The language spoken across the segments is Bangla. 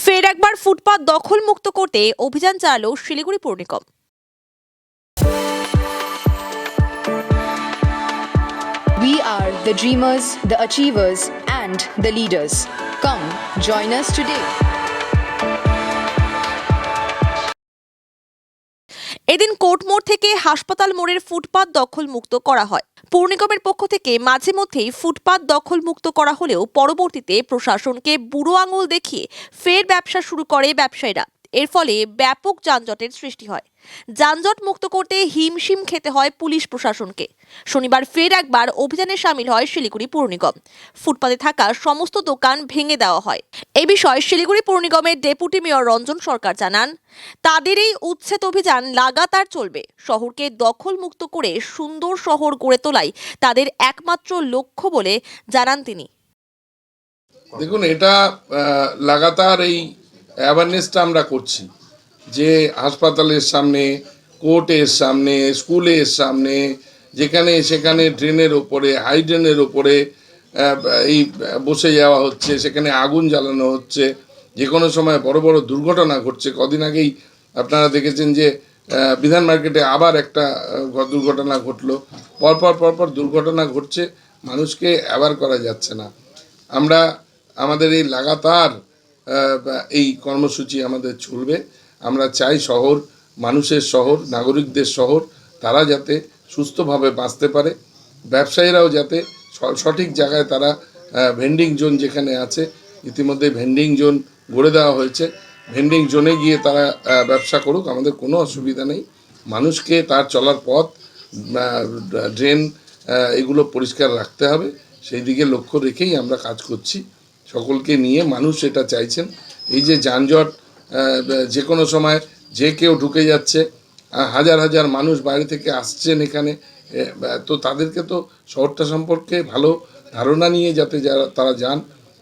ফের একবার ফুটপাত দখলমুক্ত করতে অভিযান চালালো শিলিগুড়ি পৌর নিগম। We are the dreamers, the achievers, and the leaders. Come, join us today. এদিন কোর্ট মোড় থেকে হাসপাতাল মোড়ের ফুটপাত দখলমুক্ত করা হয়। পৌর নিগমের পক্ষ থেকে মাঝে মধ্যেই ফুটপাত দখলমুক্ত করা হলেও পরবর্তীতে প্রশাসনকে বুড়ো আঙুল দেখিয়ে ফের ব্যবসা শুরু করে ব্যবসায়ীরা। এর ফলে ব্যাপক যানজটের সৃষ্টি হয়। যানজট মুক্ত করতে হিমশিম খেতে হয় পুলিশ প্রশাসনকে। শনিবার ফের একবার অভিযানে সামিল হয় শিলিগুড়ি পৌর নিগম। ফুটপাতে থাকা সমস্ত দোকান ভেঙে দেওয়া হয়। এ বিষয়ে শিলিগুড়ি পৌর নিগমের ডেপুটি মেয়র রঞ্জন সরকার জানান, তাদের এই উচ্ছেদ অভিযান লাগাতার চলবে। শহরকে দখলমুক্ত করে সুন্দর শহর গড়ে তোলাই তাদের একমাত্র লক্ষ্য বলে জানান তিনি। দেখুন, এটা লাগাতার এই অ্যাওয়ারনেসটা আমরা করছি যে হাসপাতালের সামনে, কোর্টের সামনে, স্কুলের সামনে, যেখানে সেখানে ড্রেনের ওপরে, হাই ড্রেনের ওপরে এই বসে যাওয়া হচ্ছে, সেখানে আগুন জ্বালানো হচ্ছে, যে কোনো সময় বড় বড় দুর্ঘটনা ঘটছে। কদিন আগেই আপনারা দেখেছেন যে বিধান মার্কেটে আবার একটা দুর্ঘটনা ঘটলো। পরপর দুর্ঘটনা ঘটছে, মানুষকে অ্যাওয়ার করা যাচ্ছে না। আমরা আমাদের এই লাগাতার এই কর্মসূচি আমাদের চলবে। আমরা চাই শহর মানুষের শহর, নাগরিকদের শহর, তারা যাতে সুস্থভাবে বাঁচতে পারে। ব্যবসায়ীরাও যাতে সঠিক জায়গায় তারা ভেন্ডিং জোন যেখানে আছে, ইতিমধ্যে ভেন্ডিং জোন গড়ে দেওয়া হয়েছে, ভেন্ডিং জোনে গিয়ে তারা ব্যবসা করুক, আমাদের কোনো অসুবিধা নেই। মানুষকে তার চলার পথ, ড্রেন এগুলো পরিষ্কার রাখতে হবে, সেই দিকে লক্ষ্য রেখেই আমরা কাজ করছি। সকলকে নিয়ে মানুষ এটা চাইছেন। এই যে যানজট, যে কোনো সময় যে কেউ ঢুকে যাচ্ছে, হাজার হাজার মানুষ বাইরে থেকে আসছেন এখানে, তো তাদেরকে তো শহরটা সম্পর্কে ভালো ধারণা নিয়ে যাতে তারা যান,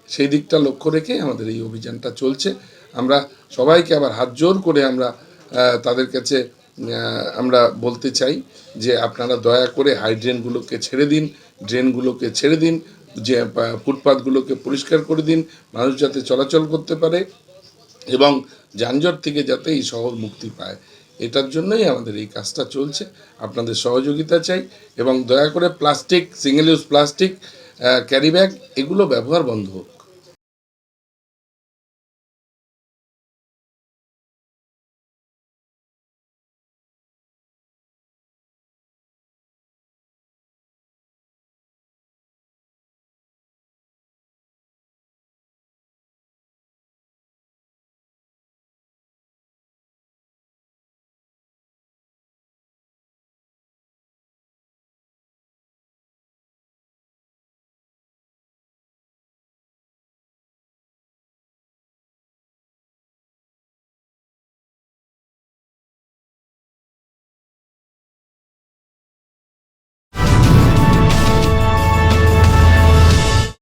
সেই দিকটা লক্ষ্য রেখে আমাদের এই অভিযানটা চলছে। আমরা সবাইকে আবার হাত জোর করে আমরা তাদের কাছে আমরা বলতে চাই যে আপনারা দয়া করে হাই ড্রেনগুলোকে ছেড়ে দিন, ড্রেনগুলোকে ছেড়ে দিন, যে ফুটপাথগুলোকে পরিষ্কার করে দিন, মানুষ যাতে চলাচল করতে পারে এবং যানজট থেকে যাতে এই শহর মুক্তি পায়। এটার জন্যই আমাদের এই কাজটা চলছে। আপনাদের সহযোগিতা চাই এবং দয়া করে plastic, single use plastic, carry bag এগুলো ব্যবহার বন্ধ হোক।